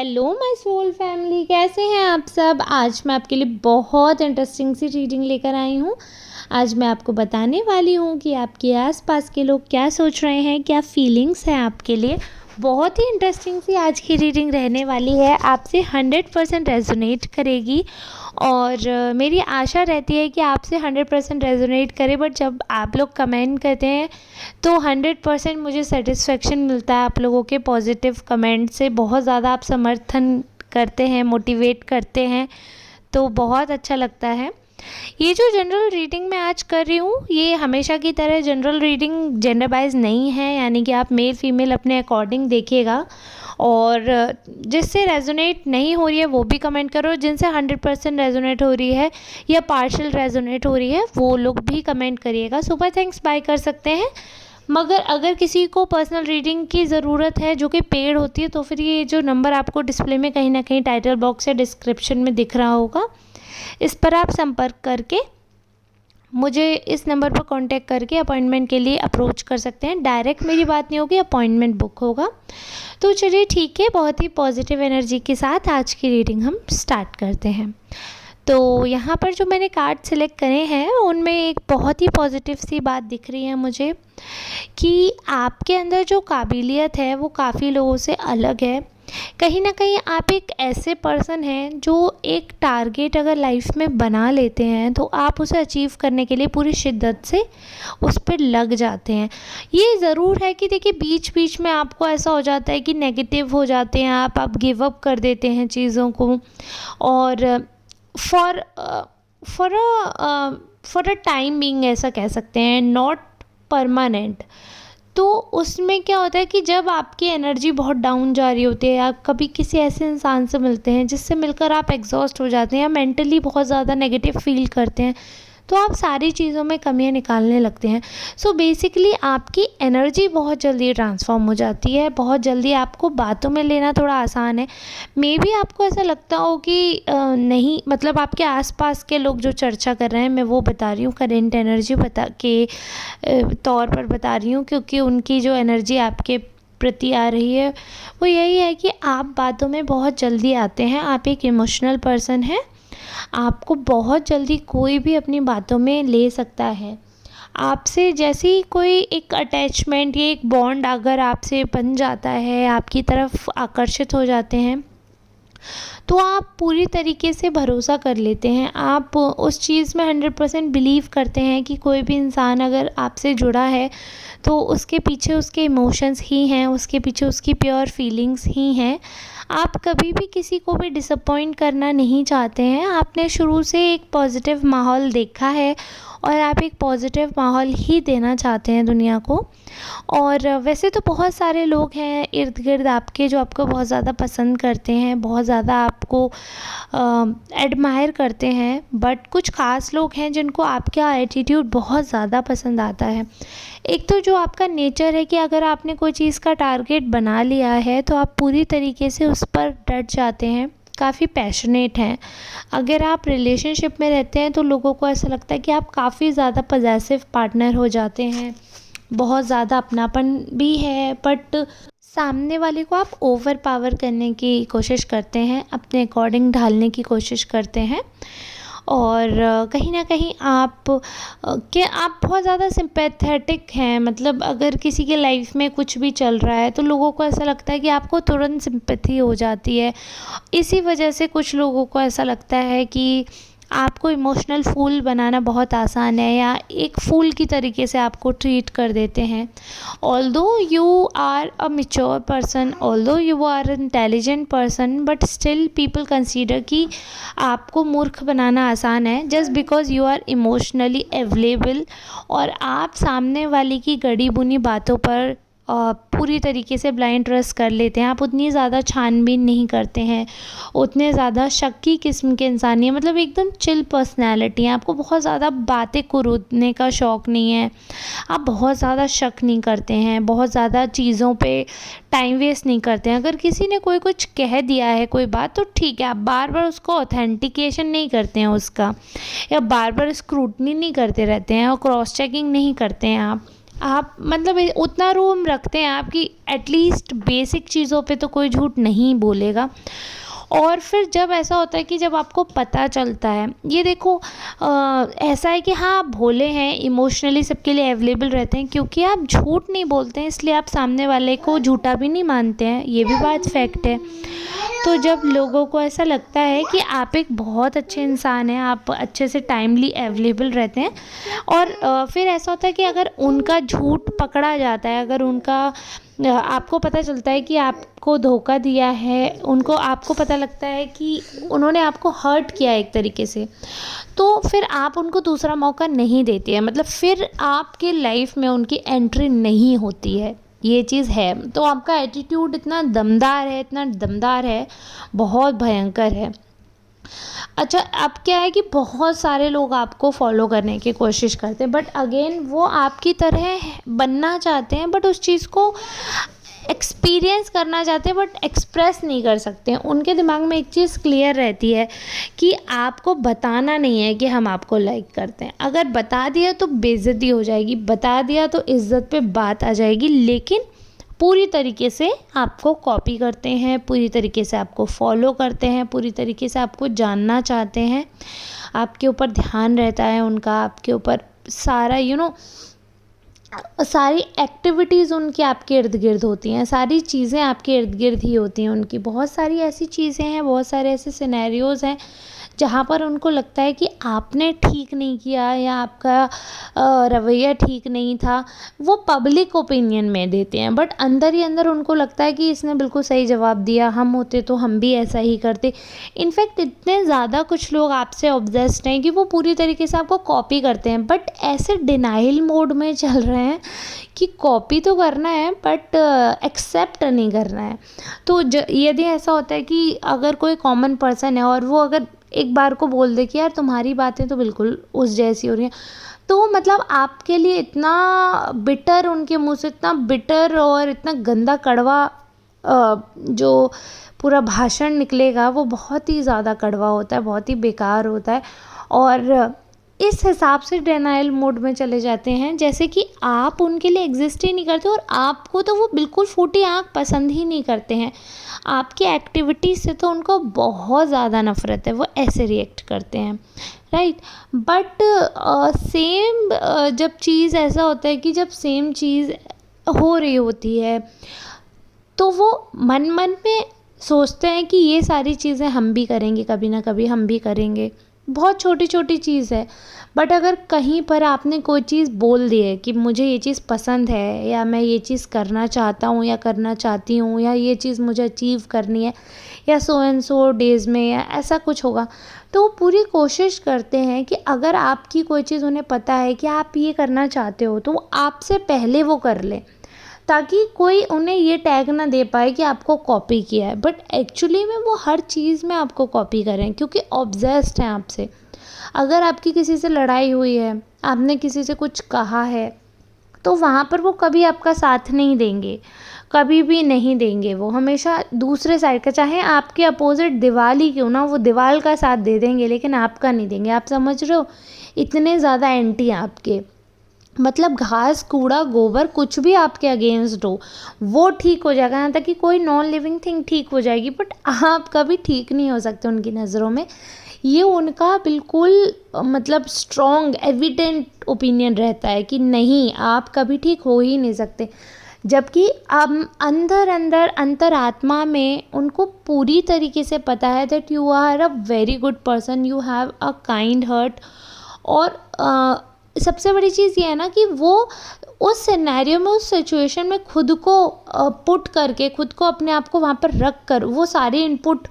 Hello my soul family, कैसे हैं आप सब। आज मैं आपके लिए बहुत इंटरेस्टिंग सी रीडिंग लेकर आई हूँ। आज मैं आपको बताने वाली हूँ कि आपके आसपास के लोग क्या सोच रहे हैं, क्या फीलिंग्स हैं आपके लिए। बहुत ही इंटरेस्टिंग सी आज की रीडिंग रहने वाली है, आपसे 100% रेजोनेट करेगी। और मेरी आशा रहती है कि आपसे 100% रेजोनेट करे, बट जब आप लोग कमेंट करते हैं तो 100% मुझे सेटिस्फेक्शन मिलता है। आप लोगों के पॉजिटिव कमेंट से बहुत ज़्यादा आप समर्थन करते हैं, मोटिवेट करते हैं, तो बहुत अच्छा लगता है। ये जो जनरल रीडिंग मैं आज कर रही हूँ, ये हमेशा की तरह जनरल रीडिंग जेंडर वाइज नहीं है, यानी कि आप मेल फीमेल अपने अकॉर्डिंग देखिएगा। और जिससे रेजोनेट नहीं हो रही है वो भी कमेंट करो, जिनसे 100% रेजोनेट हो रही है या पार्शियल रेजोनेट हो रही है वो लोग भी कमेंट करिएगा। सुपर थैंक्स बाय कर सकते हैं। मगर अगर किसी को पर्सनल रीडिंग की ज़रूरत है जो कि पेड होती है, तो फिर ये जो नंबर आपको डिस्प्ले में कहीं ना कहीं टाइटल बॉक्स या डिस्क्रिप्शन में दिख रहा होगा, इस पर आप संपर्क करके मुझे इस नंबर पर कांटेक्ट करके अपॉइंटमेंट के लिए अप्रोच कर सकते हैं। डायरेक्ट मेरी बात नहीं होगी, अपॉइंटमेंट बुक होगा। तो चलिए ठीक है, बहुत ही पॉजिटिव एनर्जी के साथ आज की रीडिंग हम स्टार्ट करते हैं। तो यहाँ पर जो मैंने कार्ड सिलेक्ट करे हैं उनमें एक बहुत ही पॉजिटिव सी बात दिख रही है मुझे कि आपके अंदर जो काबिलियत है वो काफ़ी लोगों से अलग है। कहीं ना कहीं आप एक ऐसे पर्सन हैं जो एक टारगेट अगर लाइफ में बना लेते हैं तो आप उसे अचीव करने के लिए पूरी शिद्दत से उस पर लग जाते हैं। ये ज़रूर है कि देखिए बीच बीच में आपको ऐसा हो जाता है कि नेगेटिव हो जाते हैं आप गिव अप कर देते हैं चीज़ों को। और for for a time being ऐसा कह सकते हैं, नॉट परमानेंट। तो उसमें क्या होता है कि जब आपकी एनर्जी बहुत डाउन जा रही होती है, आप कभी किसी ऐसे इंसान से मिलते हैं जिससे मिलकर आप एग्जॉस्ट हो जाते हैं या मेंटली बहुत ज़्यादा नेगेटिव फील करते हैं, तो आप सारी चीज़ों में कमियां निकालने लगते हैं। सो बेसिकली आपकी एनर्जी बहुत जल्दी ट्रांसफॉर्म हो जाती है, बहुत जल्दी आपको बातों में लेना थोड़ा आसान है। मे बी आपको ऐसा लगता हो कि नहीं, मतलब आपके आसपास के लोग जो चर्चा कर रहे हैं, मैं वो बता रही हूँ, करेंट एनर्जी बता के तौर पर बता रही हूँ, क्योंकि उनकी जो एनर्जी आपके प्रति आ रही है वो यही है कि आप बातों में बहुत जल्दी आते हैं। आप एक इमोशनल पर्सन हैं, आपको बहुत जल्दी कोई भी अपनी बातों में ले सकता है। आपसे जैसे ही कोई एक अटैचमेंट या एक बॉन्ड अगर आपसे बन जाता है, आपकी तरफ आकर्षित हो जाते हैं, तो आप पूरी तरीके से भरोसा कर लेते हैं। आप उस चीज़ में 100% बिलीव करते हैं कि कोई भी इंसान अगर आपसे जुड़ा है तो उसके पीछे उसके इमोशंस ही हैं, उसके पीछे उसकी प्योर फीलिंग्स ही हैं। आप कभी भी किसी को भी डिसअपॉइंट करना नहीं चाहते हैं। आपने शुरू से एक पॉजिटिव माहौल देखा है और आप एक पॉजिटिव माहौल ही देना चाहते हैं दुनिया को। और वैसे तो बहुत सारे लोग हैं इर्द गिर्द आपके जो आपको बहुत ज़्यादा पसंद करते हैं, बहुत ज़्यादा आपको एडमायर करते हैं, बट कुछ ख़ास लोग हैं जिनको आपका एटीट्यूड बहुत ज़्यादा पसंद आता है। एक तो जो आपका नेचर है कि अगर आपने कोई चीज़ का टारगेट बना लिया है तो आप पूरी तरीके से उस पर डट जाते हैं, काफ़ी पैशनेट हैं। अगर आप रिलेशनशिप में रहते हैं तो लोगों को ऐसा लगता है कि आप काफ़ी ज़्यादा पॉजेसिव पार्टनर हो जाते हैं, बहुत ज़्यादा अपनापन भी है, बट सामने वाले को आप ओवर पावर करने की कोशिश करते हैं, अपने अकॉर्डिंग ढालने की कोशिश करते हैं। और कहीं ना कहीं आप आप बहुत ज़्यादा सिंपैथेटिक हैं। मतलब अगर किसी के लाइफ में कुछ भी चल रहा है तो लोगों को ऐसा लगता है कि आपको तुरंत सिंपैथी हो जाती है। इसी वजह से कुछ लोगों को ऐसा लगता है कि आपको इमोशनल फूल बनाना बहुत आसान है, या एक फूल की तरीके से आपको ट्रीट कर देते हैं। Although you are a mature person, although you are intelligent person, but still people consider कि आपको मूर्ख बनाना आसान है just because you are emotionally available. और आप सामने वाले की गड़ी बुनी बातों पर पूरी तरीके से ब्लाइंड ट्रस्ट कर लेते हैं। आप उतनी ज़्यादा छानबीन नहीं करते हैं, उतने ज़्यादा शक्की किस्म के इंसान नहीं है, मतलब एकदम चिल पर्सनैलिटी है। आपको बहुत ज़्यादा बातें कुरूदने का शौक़ नहीं है, आप बहुत ज़्यादा शक नहीं करते हैं, बहुत ज़्यादा चीज़ों पे टाइम वेस्ट नहीं करते हैं। अगर किसी ने कोई कुछ कह दिया है कोई बात, तो ठीक है, आप बार बार उसको ऑथेंटिकेशन नहीं करते हैं उसका, या बार बार स्क्रूटनी नहीं करते रहते हैं और क्रॉस चेकिंग नहीं करते हैं। आप मतलब उतना रूम रखते हैं आप कि एटलीस्ट बेसिक चीज़ों पे तो कोई झूठ नहीं बोलेगा। और फिर जब ऐसा होता है कि जब आपको पता चलता है, ये देखो ऐसा है कि हाँ, आप भोले हैं, इमोशनली सबके लिए अवेलेबल रहते हैं, क्योंकि आप झूठ नहीं बोलते हैं इसलिए आप सामने वाले को झूठा भी नहीं मानते हैं, ये भी बात फैक्ट है। तो जब लोगों को ऐसा लगता है कि आप एक बहुत अच्छे इंसान हैं, आप अच्छे से टाइमली अवेलेबल रहते हैं, और फिर ऐसा होता है कि अगर उनका झूठ पकड़ा जाता है, अगर उनका आपको पता चलता है कि आपको धोखा दिया है, उनको आपको पता लगता है कि उन्होंने आपको हर्ट किया है एक तरीके से, तो फिर आप उनको दूसरा मौका नहीं देती है, मतलब फिर आपके लाइफ में उनकी एंट्री नहीं होती है, ये चीज़ है। तो आपका एटीट्यूड इतना दमदार है, इतना दमदार है, बहुत भयंकर है। अच्छा, अब क्या है कि बहुत सारे लोग आपको फॉलो करने की कोशिश करते हैं, बट अगेन वो आपकी तरह बनना चाहते हैं, बट उस चीज़ को एक्सपीरियंस करना चाहते हैं, बट एक्सप्रेस नहीं कर सकते हैं। उनके दिमाग में एक चीज़ क्लियर रहती है कि आपको बताना नहीं है कि हम आपको लाइक करते हैं। अगर बता दिया तो बेइज्जती हो जाएगी, बता दिया तो इज़्ज़त पे बात आ जाएगी, लेकिन पूरी तरीके से आपको कॉपी करते हैं, पूरी तरीके से आपको फॉलो करते हैं, पूरी तरीके से आपको जानना चाहते हैं, आपके ऊपर ध्यान रहता है उनका, आपके ऊपर सारा सारी एक्टिविटीज़ उनकी आपके इर्द गिर्द होती हैं, सारी चीज़ें आपके इर्द गिर्द ही होती हैं उनकी। बहुत सारी ऐसी चीज़ें हैं, बहुत सारे ऐसे सिनेरियोज़ हैं जहाँ पर उनको लगता है कि आपने ठीक नहीं किया या आपका रवैया ठीक नहीं था। वो पब्लिक ओपिनियन में देते हैं, बट अंदर ही अंदर उनको लगता है कि इसने बिल्कुल सही जवाब दिया, हम होते तो हम भी ऐसा ही करते। इनफैक्ट इतने ज़्यादा कुछ लोग आपसे ऑब्सेस्ड हैं कि वो पूरी तरीके से आपको कॉपी करते हैं, बट ऐसे डिनाइल मोड में चल रहे हैं कि कॉपी तो करना है बट एक्सेप्ट नहीं करना है। तो यदि ऐसा होता है कि अगर कोई कॉमन पर्सन है और वो अगर एक बार को बोल दे कि यार तुम्हारी बातें तो बिल्कुल उस जैसी हो रही हैं, तो मतलब आपके लिए इतना बिटर, उनके मुंह से इतना बिटर और इतना गंदा कड़वा जो पूरा भाषण निकलेगा वो बहुत ही ज़्यादा कड़वा होता है, बहुत ही बेकार होता है। और इस हिसाब से डिनायल मोड में चले जाते हैं जैसे कि आप उनके लिए एग्जिस्ट ही नहीं करते, और आपको तो वो बिल्कुल फूटी आँख पसंद ही नहीं करते हैं। आपकी एक्टिविटीज़ से तो उनको बहुत ज़्यादा नफ़रत है, वो ऐसे रिएक्ट करते हैं, राइट। बट सेम जब चीज़ ऐसा होता है कि जब सेम चीज़ हो रही होती है तो वो मन मन में सोचते हैं कि ये सारी चीज़ें हम भी करेंगे, कभी ना कभी हम भी करेंगे। बहुत छोटी छोटी चीज़ है, बट अगर कहीं पर आपने कोई चीज़ बोल दी है कि मुझे ये चीज़ पसंद है, या मैं ये चीज़ करना चाहता हूँ या करना चाहती हूँ, या ये चीज़ मुझे अचीव करनी है, या सो एंड सो डेज़ में, या ऐसा कुछ होगा, तो वो पूरी कोशिश करते हैं कि अगर आपकी कोई चीज़ उन्हें पता है कि आप ये करना चाहते हो, तो वो आपसे पहले वो कर लें, ताकि कोई उन्हें ये टैग ना दे पाए कि आपको कॉपी किया है। बट एक्चुअली में वो हर चीज़ में आपको कॉपी करें, क्योंकि ऑब्सेस्ड हैं आपसे। अगर आपकी किसी से लड़ाई हुई है, आपने किसी से कुछ कहा है, तो वहाँ पर वो कभी आपका साथ नहीं देंगे, कभी भी नहीं देंगे। वो हमेशा दूसरे साइड का, चाहे आपके अपोजिट दीवार ही क्यों ना, वो दीवार का साथ दे देंगे, लेकिन आपका नहीं देंगे। आप समझ रहे हो, इतने ज़्यादा एंटी हैं आपके। मतलब घास, कूड़ा, गोबर, कुछ भी आपके अगेंस्ट हो वो ठीक हो जाएगा, यहाँ तक कि कोई नॉन लिविंग थिंग ठीक हो जाएगी, बट आप कभी ठीक नहीं हो सकते उनकी नज़रों में। ये उनका बिल्कुल मतलब स्ट्रॉन्ग एविडेंट ओपिनियन रहता है कि नहीं, आप कभी ठीक हो ही नहीं सकते। जबकि अब अंदर अंदर अंतरात्मा में उनको पूरी तरीके से पता है that you are a very good person, you have a kind heart. और सबसे बड़ी चीज़ ये है ना कि वो उस सिनेरियो में, उस सिचुएशन में खुद को पुट करके, खुद को, अपने आप को वहाँ पर रख कर वो सारे इनपुट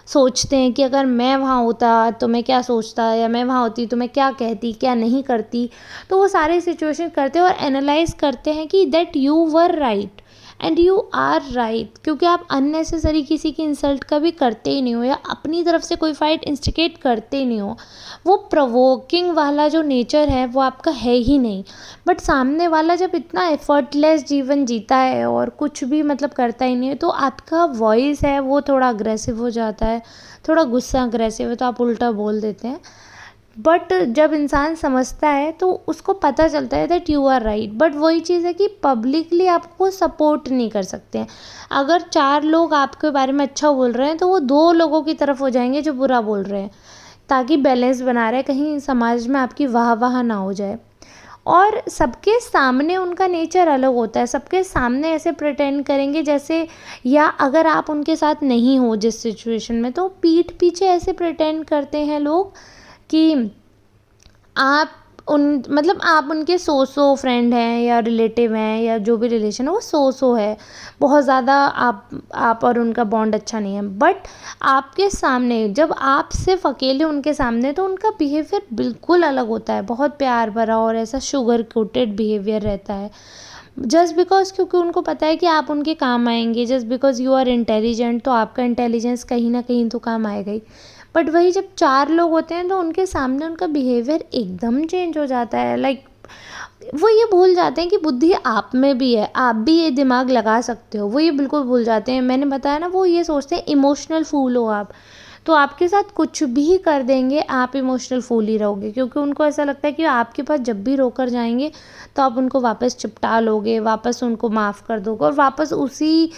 सोचते हैं कि अगर मैं वहाँ होता तो मैं क्या सोचता, या मैं वहाँ होती तो मैं क्या कहती, क्या नहीं करती। तो वो सारे सिचुएशन करते हैं और एनालाइज करते हैं कि that you were right and you are right, क्योंकि आप अननेसेसरी किसी की इंसल्ट कभी करते ही नहीं हो, या अपनी तरफ से कोई फाइट इंस्टिगेट करते ही नहीं हो। वो प्रोवोकिंग वाला जो नेचर है वो आपका है ही नहीं। बट सामने वाला जब इतना एफर्टलेस जीवन जीता है और कुछ भी मतलब करता ही नहीं है, तो आपका वॉइस है वो थोड़ा अग्रेसिव हो जाता है, थोड़ा गुस्सा अग्रेसिव है, तो आप उल्टा बोल देते हैं। बट जब इंसान समझता है तो उसको पता चलता है that you are right. But वही चीज़ है कि पब्लिकली आपको सपोर्ट नहीं कर सकते हैं। अगर 4 लोग आपके बारे में अच्छा बोल रहे हैं तो वो 2 लोगों की तरफ हो जाएंगे जो बुरा बोल रहे हैं, ताकि बैलेंस बना रहे, कहीं समाज में आपकी वाह वाह ना हो जाए। और सबके सामने उनका नेचर अलग होता है, सबके सामने ऐसे प्रिटेंड करेंगे जैसे, या अगर आप उनके साथ नहीं हो जिस सिचुएशन में, तो पीठ पीछे ऐसे प्रिटेंड करते हैं लोग कि आप उन मतलब आप उनके सो फ्रेंड हैं या रिलेटिव हैं, या जो भी रिलेशन है वो सो है, बहुत ज़्यादा आप और उनका बॉन्ड अच्छा नहीं है। बट आपके सामने जब आप सिर्फ अकेले उनके सामने, तो उनका बिहेवियर बिल्कुल अलग होता है, बहुत प्यार भरा और ऐसा शुगर कोटेड बिहेवियर रहता है। जस्ट बिकॉज क्योंकि उनको पता है कि आप उनके काम आएंगे, just because you are intelligent, तो आपका इंटेलिजेंस कहीं ना कहीं तो काम आएगा ही। बट वही जब 4 लोग होते हैं तो उनके सामने उनका बिहेवियर एकदम चेंज हो जाता है। लाइक वो ये भूल जाते हैं कि बुद्धि आप में भी है, आप भी ये दिमाग लगा सकते हो, वो ये बिल्कुल भूल जाते हैं। मैंने बताया ना, वो ये सोचते हैं इमोशनल फूल हो आप, तो आपके साथ कुछ भी कर देंगे, आप इमोशनल फूल ही रहोगे, क्योंकि उनको ऐसा लगता है कि आपके पास जब भी रोकर जाएंगे तो आप उनको वापस चिपटा लोगे, वापस उनको माफ़ कर दोगे और वापस उसी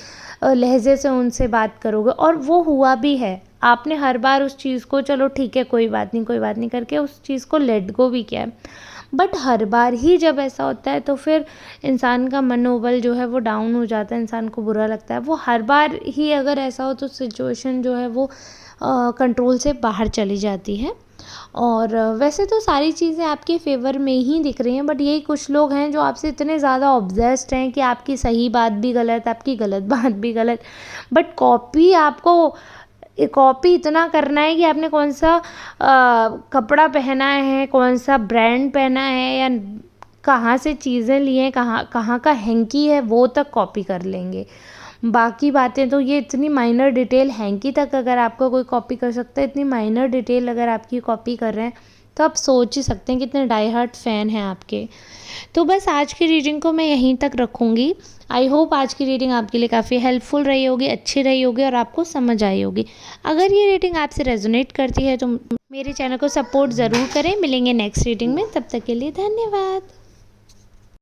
लहजे से उनसे बात करोगे। और वो हुआ भी है, आपने हर बार उस चीज़ को चलो ठीक है कोई बात नहीं कोई बात नहीं करके उस चीज़ को लेट गो भी किया है। बट हर बार ही जब ऐसा होता है तो फिर इंसान का मनोबल जो है वो डाउन हो जाता है, इंसान को बुरा लगता है। वो हर बार ही अगर ऐसा हो तो सिचुएशन जो है वो कंट्रोल से बाहर चली जाती है। और वैसे तो सारी चीज़ें आपके फेवर में ही दिख रही हैं, बट यही कुछ लोग हैं जो आपसे इतने ज़्यादा ऑब्सेस्ड हैं कि आपकी सही बात भी गलत, आपकी गलत बात भी गलत। बट कॉपी इतना करना है कि आपने कौन सा कपड़ा पहना है, कौन सा ब्रांड पहना है, या कहाँ से चीज़ें ली हैं, कहाँ कहाँ का हैंकी है, वो तक कॉपी कर लेंगे। बाकी बातें तो ये इतनी माइनर डिटेल, हैंकी तक अगर आपका कोई कॉपी कर सकता है, इतनी माइनर डिटेल अगर आपकी कॉपी कर रहे हैं, तो आप सोच ही सकते हैं कितने डाई हार्ट फ़ैन हैं आपके। तो बस आज की रीडिंग को मैं यहीं तक रखूँगी। आई होप आज की रीडिंग आपके लिए काफ़ी हेल्पफुल रही होगी, अच्छी रही होगी और आपको समझ आई होगी। अगर ये रीडिंग आपसे रेजोनेट करती है तो मेरे चैनल को सपोर्ट ज़रूर करें। मिलेंगे नेक्स्ट रीडिंग में, तब तक के लिए धन्यवाद।